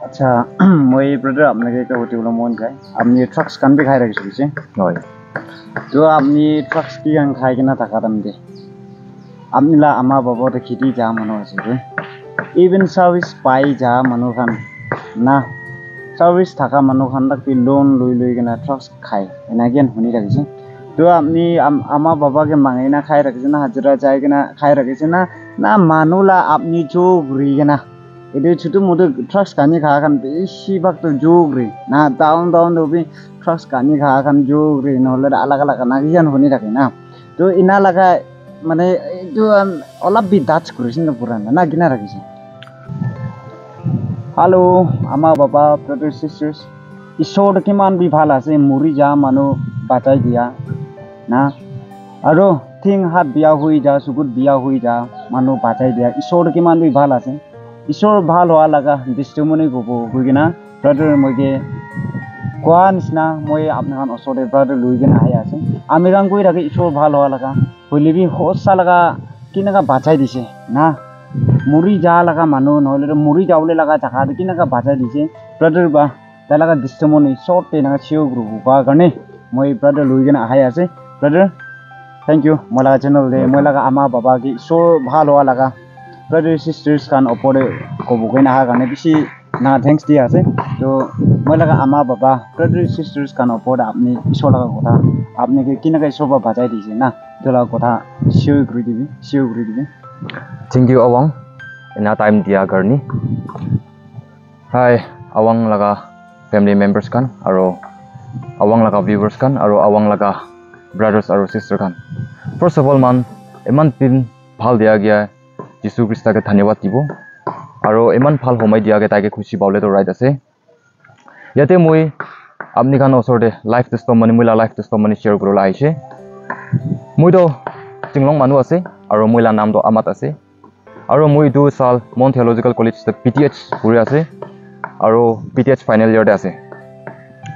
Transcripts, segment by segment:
আচ্ছা মই ব্রাদার আপনাকে একটা হতে বলে মন যায় আপনি ট্রাক্স কান খাই রাখিছে হয় তো আপনি ট্রাক্স কি গান খাই কিনা টাকা দাম দে আপনি লা আমা বাবা খেতি যা মানুষ আছে ইভেন সার্ভিস পাই যা মানুষ খান না সার্ভিস থাকা মানুষ খান তাক লোন লই কিনা ট্রাক্স খাই এনাগেন শুনি রাখিছে তো আপনি আমা বাবাকে মাঙাই না খাই রাখিছে না হাজিরা যাই কিনা খাই রাখিছে না না মানুলা আপনি জো ঘুরি কিনা itu cutu muda trust kani khakan beshi bakto jogre na down dobi trust kani khakan jogre nolle alag alag nagian honi rakhe na to ina laga mane itu olap bi dach kurisin purana na gina rakhise hello ama baba brothers sisters ishor kiman bi bhal ase muri ja manu bachai dia na aro thing hat biya hui ja sugut biya hui ja manu bachai dia ishor kiman bi bhal ase ঈশ্বর ভাল হওয়া লাগা দৃষ্টিমণি গিনা brother মইকে কোয়া নিচিনা মই আপনার ওচরতে brother লই কিনা আহি আছে আমি গান কই থাকি ঈশ্বর ভাল হওয়া লাগা হইলেবি সঁচা লাগা কিনাকা বাঁচাই দিছে না মরি যা লাগা মানুহ নহ'লে মৰি যাবলৈ লাগা জাগা কিনাকা বাঁচাই দিছে ব্ৰাদাৰ বা তাই লাগা দৃষ্টিমণি চবতে এনেকা চিঞৰ গ্ৰুপ হোৱাৰ কাৰণে মই ব্রাদার লই কিনা আহি আছে ব্রাদার থেংক ইউ মই লাগা চেনেল দে মই লাগা আমা বাবা কি ঈশ্বর ভাল হওয়া লাগা brothers sisters kan opore ko bukai na karne bisi na thanks dia ase to moi laga ama baba brothers sisters kan opore apni isor laga kotha apni ke kinaka isor ba bajai dise na to laga kotha share guri dibi thank you awang ina time dia garni hi awang laga family members kan aro awang laga viewers kan aro awang laga brothers aro sister kan first of all man eman tin bhal dia gya যিশু খ্ৰীষ্টকে ধন্যবাদ দিব আৰু ইমান ভাল সময় দিয়াকে তাইকে খুশি পাওলে তো ৰাইট আছে ইয়াতে মই আপনি খান ওচৰতে লাইফ টেষ্টমনি মইলা লাইফ টেষ্টমনি শেয়াৰ কৰিবলৈ আহিছে মইতো চিংলং মানুহ আছে আৰু মইলা নামটো আমাত আছে আৰু মই 2 সাল মন থিওলজিকেল কলেজ পিটিএইচ পঢ়ি আছে আৰু পিটিএইচ ফাইনেল ইয়াৰতে আছে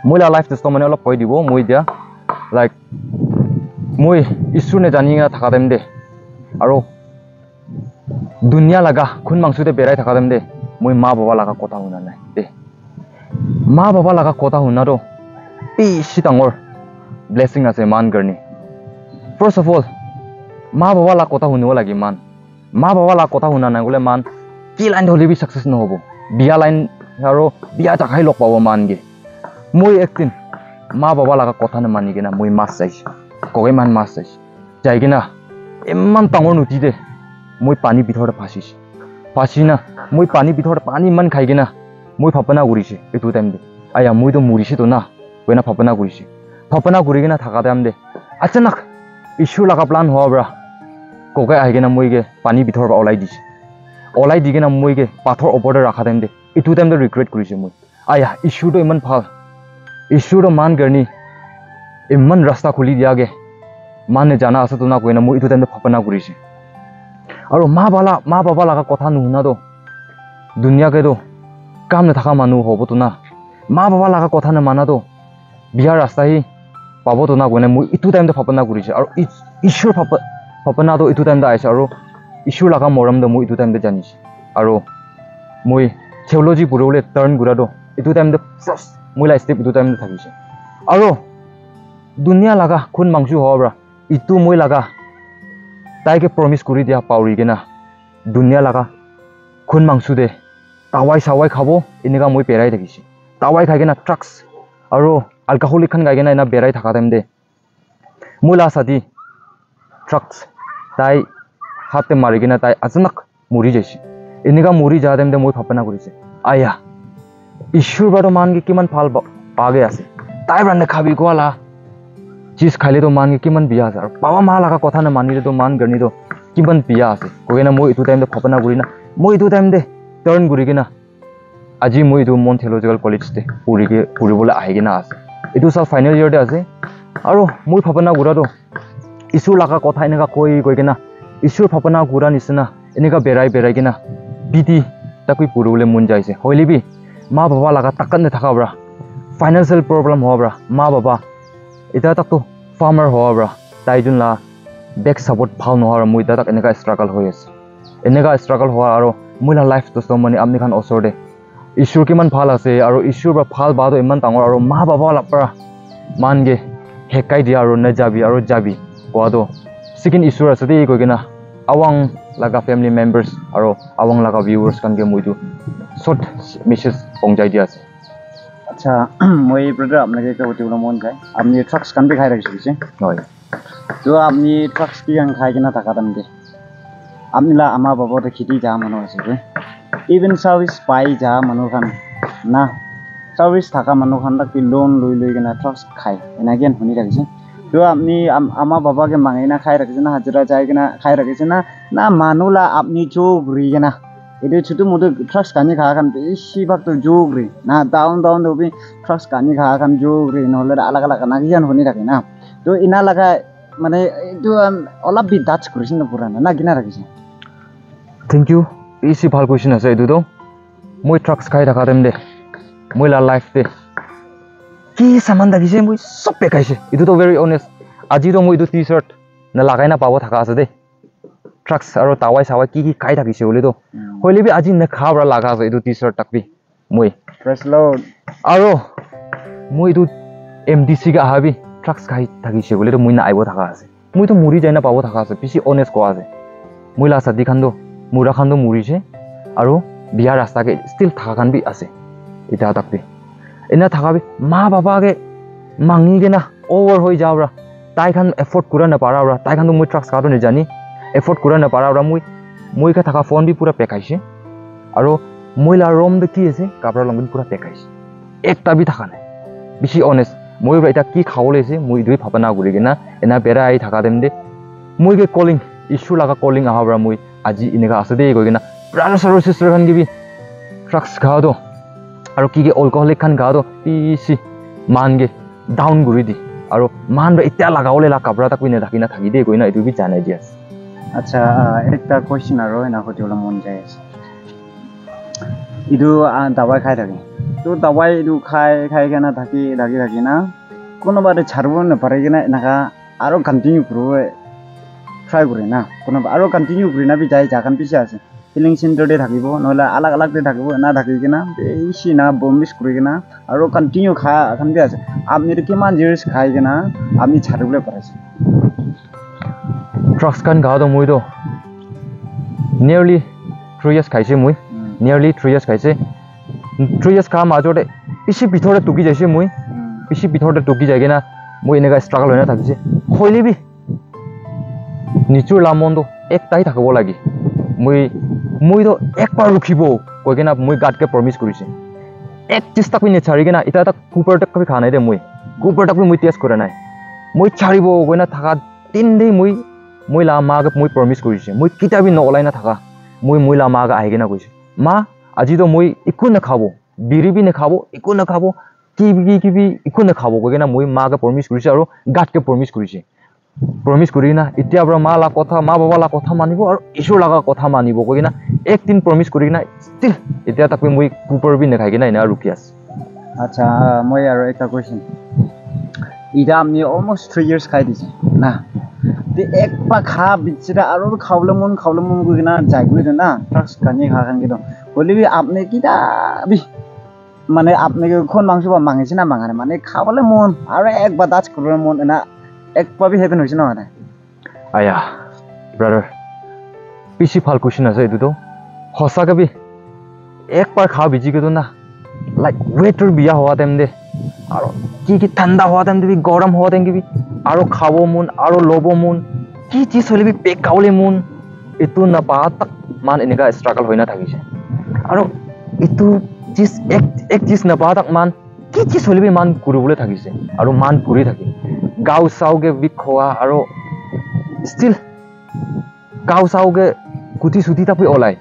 মইলা লাইফ টেষ্টমনি অলপ কৈ দিব মই দিয়া লাইক মই ঈশ্বৰ নে জানি থাকা টাইম দে আৰু दुनिया लगा खुन मांगसुते बेराय थाका दम दे moi ma baba laga kota huna nai de ma baba laga kota huna ro pi tangor blessing ase man garni first of all ma baba la kota hunwa lagi man ma baba la kota huna na gole man ki line dholi bi success no hobo biya line aro biya takai lok pawo man ge moi ektin ma baba laga kota na mani gena moi mas sai koge man mas sai jai gena emman tangor nuti de মই পানী ভিতৰত ফাঁসি না মই পানী ভিতৰত পানী মান খাই কিনা মই ভাবনা কৰিছে এইটো টাইম দে আয়া মইতো মৰিছে তো না কইনা ভাবনা কৰি কিনা থাকা টাইম দে আচানক ইছ্যু লগা প্লান হোৱা ব্ৰা কোকে আহি কিনা মইকে পানী ভিতৰৰ ওলাই দি কিনা মইকে পাথৰ ওপৰতে ৰাখা টাইম দে এইটো টাইম দে ৰিগ্ৰেট কৰিছে মই আয়া ইছ্যুটো ইমান ভাল ইছ্যুটো মান গৰ্নি ইমান ৰাস্তা খুলি দিয়াগে মানে জানা আছে তো না কইনা মই এইটো টাইম দে ভাবনা কৰিছে আৰু মা বাবা লাগা কথা নুশুনা তো দুনিয়াকে তো কাম নাথাকা মানুহ হ'ব তো না মা বাবা লাগা কথা নামানা তো বিয়াৰ ৰাস্তাই পাব তো না কইনা মই ইটো টাইমতে ভাবনা কৰিছে আৰু ঈশ্বৰ ভাবনাটো ইটো টাইমতে আহিছে আৰু ঈশ্বৰ লাগা মৰমটো মই ইটো টাইমতে জানিছে আৰু মই থিওলজি পঢ়িবলৈ টাৰ্ণ ঘূৰাটো ইটো টাইমতে ফাৰ্ষ্ট মই লা ষ্টেপ ইটো টাইমতে থাকিছে আৰু দুনিয়া লাগা খুন মাংসু হবৰা ইটো মই লাগা তাইকে প্ৰমিস কৰি দিয়া পাউৰি কেনা দুনিয়া লাগা খুন মাংসু দে তাৱাই সাৱাই খাব এনেকা মই পেৰাই থাকিছে তাৱাই খাই কেনা ট্ৰাক্স আৰু alcoholic খান গাই কেনা এনা বেৰাই থাকা টাইম দে মই লা সাদি ট্ৰাক্স তাই হাতে মাৰি কেনা তাই আচানক মৰি যাইছে এনেকা মৰি যা টাইম দে মই ভাবনা কৰিছে আয়া ঈশ্বৰ বাৰ মানকে কিমান ভাল পাগে আছে তাই ৰান্নে খাবি কোৱালা चीज खाइले तो मान के किमान बिया আছে আৰু পাৱা মা লাগা কথা না মানিলে তো মান গনি তো কিমান বিয়া আছে কইনা মই ইটো টাইম দে ভাবনা কৰি না মই ইটো টাইম দে টাৰ্ণ কৰি কিনা আজি মই ইটো মন থিওলজিকেল কলেজ তে পঢ়িবলৈ আহি কিনা আছে ইটো সাল ফাইনেল ইয়াৰ দে আছে আৰু মই ভাবনা গুৰাটো ইছু লাগা কথা এনেকা কৈ কিনা ইছুৰ ভাবনা গুৰা নিচিনা এনেকা বেৰাই কিনা বিটি তাকৈ পঢ়িবলৈ মন যাইছে হইলিবি মা বাবা লাগা তাকান নে থাকাবৰা ফাইনান্সিয়েল প্ৰব্লেম হবৰা মা বাবা এটা তাকতো ফাৰ্মাৰ হোৱা ব্ৰা তাই যোন লা বেক সাপোৰ্ট ভাল নহয় মই তাক এনেকা ষ্ট্ৰাগল হৈ আছে এনেকা ষ্ট্ৰাগল হোৱা আৰু মই লা লাইফ তো মানে আপনি খান ওচৰতে ঈশ্বৰ কিমান ভাল আছে আৰু ঈশ্বৰ বা ভাল বাটো ইমান ডাঙৰ আৰু মা বাবা পৰা মানগে হেকাই দিয়া আৰু নাযাবি আৰু যাবি কোৱাটো চিকেন ঈশ্বৰ আছে দেই কৈ কিনা আৱাং লাগা ফেমিলি মেম্বাৰ্ছ আৰু আৱাং লাগা ভিউৱাৰ্ছ কানকে মইতো শৰ্ট মেছেজ পংজাই দিয়া আছে আচ্ছা মই ব্রাদার আপনাকে একটা হতে মন যায় আপনি ট্রাক্স কান খাই রাখছি হয় তো আপনি ট্রাক্স কি গান খাই কিনা থাকা দাম দে আপনি লা আমা বাবাতে খেতি যা মানুষ আছে যে ইভেন সার্ভিস পাই যা মানুষ খান না সার্ভিস থাকা মানুষ খান তাক লোন লই কিনা ট্রাক্স খাই এনাগেন শুনি রাখছি তো আপনি আমা বাবাকে মাঙাই না খাই রাখছে না হাজিরা যাই কিনা খাই রাখছে না না মানুলা আপনি চো ঘুরি কিনা itu cutu mudu trucks kani khakan isi bakto jogri na down dobi trucks kani khakan jogri nohole alag alag na gian honi rakhi na to ina laga mane itu olap bi dach kurisin purana na gina rakhi thank you isi bhal question ase edu to moi trucks khai rakha dem de moi la life de ki saman da gise moi sob pekaise edu to very honest aji to moi edu t-shirt na lagai na pabo thaka ase de trucks aro tawai sawai ki khai thakise hole to hoile bi aji na khabra laga ase edu t-shirt takbi moi fresh load aro moi edu mdc ga habi trucks khai thakise hole to moi na aibo thaka ase moi to muri jaina pabo thaka ase bisi honest ko ase moi la sadi khando mura khando muri je aro biya rasta ke still thaka khan bi ase eta takbi ena thaka bi ma baba ke mangi ge na over hoi jawra tai khan afford kura na para ra tai khan to moi trucks ka to ne jani afford kura na para ra moi ka thaka phone bi pura pekaise aro moi la rom de ki ase kapra longin pura pekaise ekta bi thaka nai bisi honest moi ra eta ki khawle ase moi dui phapana guri gena ena bera ai thaka dem de moi ke calling issue laga calling ahabra moi aji inega ase de goi gena brother or sister khan gibi trucks kha do aro ki ke alcoholic khan kha do isi man ge down guri di aro man ra itya laga ole la kapra ta koi ne thaki na thaki de goi na edu bi janai di ase আচ্ছা একটা question আর না হতে হলো মন যায় ইদু দাবাই খাই থাকে তো দাবাই ইদু খাই খাই কেনা থাকি থাকি না কোনোবারে ছাড়ব না পারে কিনা এনাকা আরো কন্টিনিউ করব ট্রাই করে না কোনো আরো কন্টিনিউ করে না বি যাই জাগান পিছে আছে ফিলিং সেন্টারে থাকিব নহলে আলাগ আলাগ দে থাকিব না থাকি কিনা বেশি না বমিস করে কিনা আরো কন্টিনিউ খান বি আছে আপনি কিমান ইয়ার্স খাই কিনা আপনি ছাড়বলে পারেছে trucks kan ga do moi do nearly 3 years khaise moi nearly 3 years khaise 3 years ka majode isi bithore tuki jaise moi isi bithore tuki jage na moi enega struggle hoina thakise hoile bi nichur lamondo ektai thakabo lagi moi do ekbar rukhibo koi gena moi god ke promise korise ek chista koi ne chari gena ita ta cooper tak koi khanai de moi cooper tak moi test kora nai moi charibo goina thaka 3 day moi la ma ga moi promise korise moi kitabi no olai na thaka moi la ma ga ai gena koise ma aji to moi iku na khabo biri bi na khabo iku na khabo ki bi iku na khabo ko gena moi ma ga promise korise aro god ke promise korise promise kori na itia bra ma la kotha ma baba la kotha manibo aro ishur laga kotha manibo ko gena ek din promise kori na still itia tak moi cooper bi na khai gena ina rukias আচ্ছা মই আৰু একটা question ইটা আপনি almost 3 years খাই দিছে না তে এক পা খা বিচরা আর খাওলে মন কই না যাইগই না ট্রাক্স কানি খা খান গিদ বলিবি আপনি কিটা বি মানে আপনি কোন মাংস বা মাংগিছে না মাংগানে মানে খাবলে মন আর একবার দাচ করবে মন না এক পা বি হেভেন হইছে না না আয়া ব্রাদার পিছি ফাল কোশ্চেন আছে এদু তো হসা কবি একবার খা বিজি গিদ না লাইক ওয়েটার বিয়া হওয়া দেম দে আর কি ঠান্ডা হওয়া দেম দিবি গরম হওয়া দেম দিবি আরো খাবো মন আরো লবো মন কি চিজ হলে বি পেক কাউলে মন এতু না পা তাক মান এনেকা স্ট্রাগল হইনা থাকিছে আর এতু চিজ এক চিজ না পা তাক মান কি চিজ হলে বি মান কুরবলে থাকিছে আর মান কুরি থাকি গাও সাউগে বি খোয়া আর স্টিল গাও সাউগে কুটি সুটি তাপি ওলাই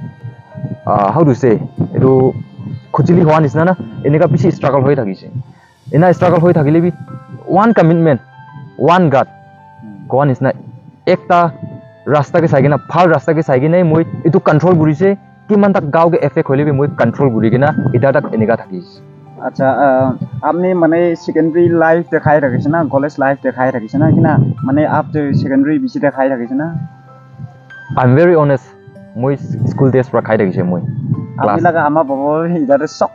হাউ ডু সে এটো খুচিলি হওয়া নিচিনা না এনেকা পিছি স্ট্রাগল হৈ থাকিছে এনা স্ট্রাগল হৈ থাকিলে বি ওয়ান কমিটমেন্ট ওয়ান গাড কোৱা নিচিনা একটা ৰাস্তা কে চাইগিনা ভাল ৰাস্তা কে চাইগিনা মই এটো কন্ট্ৰোল কৰিছে কিমান তাক গাঁও কে এফেক্ট হলে বি মই কন্ট্ৰোল কৰি কিনা এটা তাক এনেকা থাকিছে আচ্ছা আপনি মানে সেকেন্ডারি লাইফ দেখাই রাখিছে না কলেজ লাইফ দেখাই রাখিছে না কিনা মানে আফটার সেকেন্ডারি বিসি দেখাই রাখিছে না আই এম ভেরি অনেস্ট মই স্কুল ডেজ পৰা খাই থাকিছে মই আপনি লাগা আমা বাবা ইদারে সক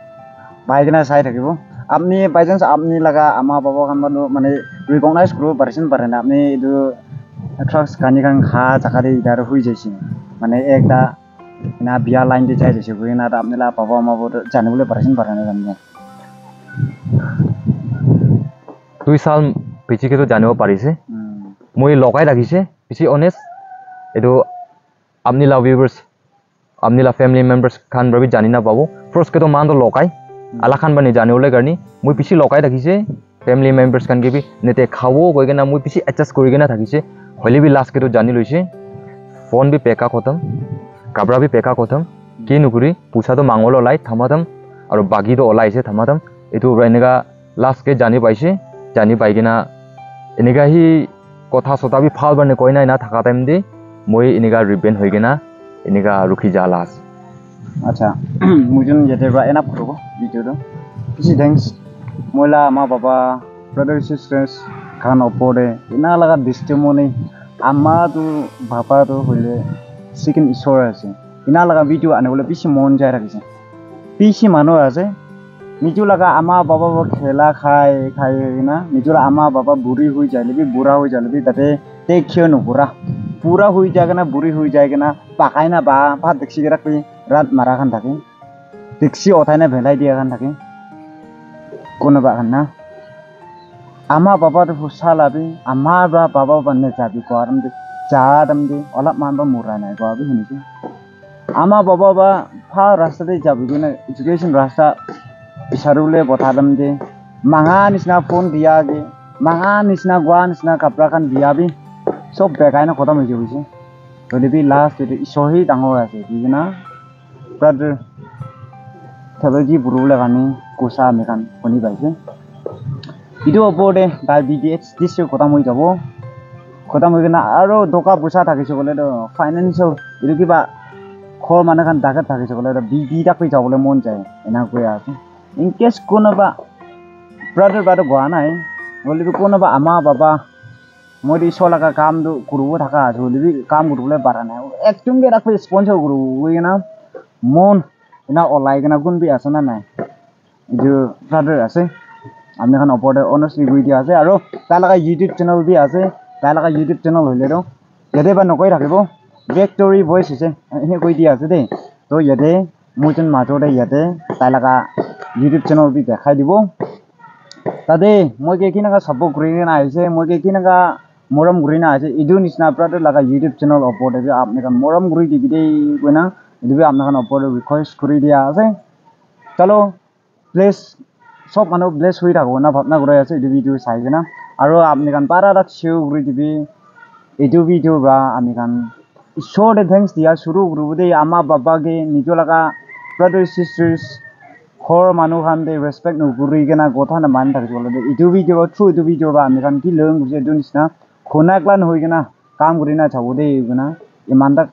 বাইকনা চাই থাকিব আপনি বাই চান্স আপনি লাগা আমা বাবা খান মানে রিকগনাইজ করব পারছেন পারে না আপনি এটু ট্রাক্স কানি খান খা জাকাতে ইদার হুই যাইছি মানে একটা না বিয়া লাইন দিয়ে যাই যাইছে হুই না আপনি লা বাবা আমা বড় জানিবলে পারছেন পারে না জানি 2 সাল পিছিকে তো জানিব পাৰিছে মই লগাই ৰাখিছে পিছি অনেষ্ট এটো আপনি লা ভিউয়াৰ্স আপনি লা ফ্যামিলি মেম্বাৰ্স খান ৰবি জানি না পাবো ফাৰ্স্ট কে তো মান তো লগাই আলা খান বানি জানিবলে কাৰণে মই পিছি লগাই ৰাখিছে ফ্যামিলি মেম্বাৰ্স খান কেবি নেতে খাবো কই কেনা মই পিছি এডজাস্ট কৰি কেনা থাকিছে হলি বি লাষ্ট কে তো জানি লৈছে ফোন বি পেকা খতম কাবৰা বি পেকা খতম কি নুকুৰি পুছা তো মাংগল লাই থামাতম আৰু বাকি তো ওলাইছে থামাতম এটো এনেকা লাষ্ট কে জানি পাইছে জানি পাই কিনা এনেকা হি কথা সতা বি ফাল বানে কই নাই না থাকা টাইম দি মই এনেকা রিবেন হৈ কিনা এনেকা রুখি যা লাস আচ্ছা মুজন যেতে বা এনা করব ভিডিও তো কিছু থ্যাঙ্কস ময়লা মা বাবা ব্রাদার সিস্টার্স খান ওপরে এনা লাগা ডিস্টেমনি আমা তো বাবা তো হইলে সেকেন্ড ঈশ্বর আছে এনা লাগা ভিডিও আনে বলে বেশি মন যায় রাখিছে বেশি মানুষ আছে নিজু লাগা আমা বাবা খেলা খায় খায় না নিজুর আমা বাবা বুড়ি হয়ে যায় বি বুড়া হয়ে যায় বি তাতে দেখিও নুপুরা পুরা হয়ে যায় না বুড়ি হয়ে যায় না পাকায় না বা ভাত দেখছি রাখবি রাত মারা খান থাকে দেখছি অথায় না ভেলাই দিয়া খান থাকে কোনো বা খান না আমা বাবা তো ফুসা লাবি আমা বা বাবা বান্নে যাবি কোয়ারম দে যাদম দে অলপ মান বা মুরা নাই কোয়াবি শুনিছি আমা বাবা বা ফা রাস্তা দিয়ে যাবি না এডুকেশন রাস্তা ইসারুলে বথাদম দে মাঙা নিচিনা ফোন দিয়া গে মাঙা নিচিনা গোৱা নিচিনা কাপড়া খান দিয়াবি সব বেকাই না খতম হৈ গৈছে তলিবি লাষ্ট এটো ইছহি ডাঙৰ আছে বুজিনা ব্ৰাদাৰ থেলজি বুৰুলে কানি কোসা মেকান শুনি পাইছে ইটো ওপৰতে ডায়াবেটিস দিছে খতম হৈ যাব খতম হৈ কিনা আৰু দকা পইচা থাকিছে বলে তো ফাইনেন্সিয়েল এটো কিবা খৰ মানে খান দাগত থাকিছে বলে বিডি তাকই যাবলৈ মন যায় এনা কৈ আছে ইন কেস কোনোবা ব্রাদার বাটো গোৱা নাই বলে কোনোবা আমা বাবা মই ঈশ্বৰ লাগা কাম তো কৰিব থাকা আছে বলে কাম কৰিবলৈ পাৰা নাই একদমকে ৰাখবে স্পন্সৰ কৰো না মন এনা অলাই কেনা গুণ বি আছে না নাই ইটো ব্রাদার আছে আপনি খান ওপৰতে অনেস্টলি গৈ দিয়া আছে আৰু তাৰ লাগা ইউটিউব চেনেল বি আছে তাৰ লাগা ইউটিউব চেনেল হইলে তো ইয়াতে বা নকৈ থাকিব ভিক্টৰি ভয়েস আছে এনে কৈ দিয়া আছে দেই তো ইয়াতে মুজন মাজতে ইয়াতে তাৰ লাগা ইউটিউব চেনেল বি দেখাই দিব তাতে মই কেকিনাকা সাপোৰ্ট কৰি না আহিছে মই কেকিনাকা মৰম কৰি না আহিছে ইটো নিচিনা ব্ৰাদাৰ লাগা ইউটিউব চেনেল ওপৰতে বি আপনি খান মৰম কৰি দিবি দেই কইনা ইটো বি আপনি খান ওপৰতে ৰিকোয়েস্ট কৰি দিয়া আছে চলো প্লিজ সব মানুহ ব্লেস হৈ থাকো না ভাবনা কৰি আছে ইটো ভিডিও চাই কিনা আৰু আপনি খান পাৰা তাক শ্বেয়াৰ কৰি দিবি ইটো ভিডিও বা আমি খান ঈশ্বৰতে থ্যাঙ্কস দিয়া শুৰু কৰব দেই আমা বাবাকে নিজ লাগা ব্ৰাদাৰ সিস্টাৰ্স খৰ মানুহ খান দে ৰেসপেক্ট নকৰি কিনা কথা না মান থাকিব লাগে ইটো ভিডিও থ্রু ইটো ভিডিও বা আমি খান কি লং গুছে ইটো নিচিনা খোনাকলান হৈ কিনা কাম কৰি না চাব দেই কিনা ইমান তাক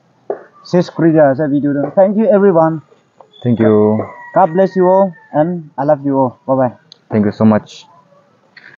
শেষ কৰি দিয়া আছে ভিডিওটো thank you everyone thank you God bless you all and I love you all bye bye thank you so mass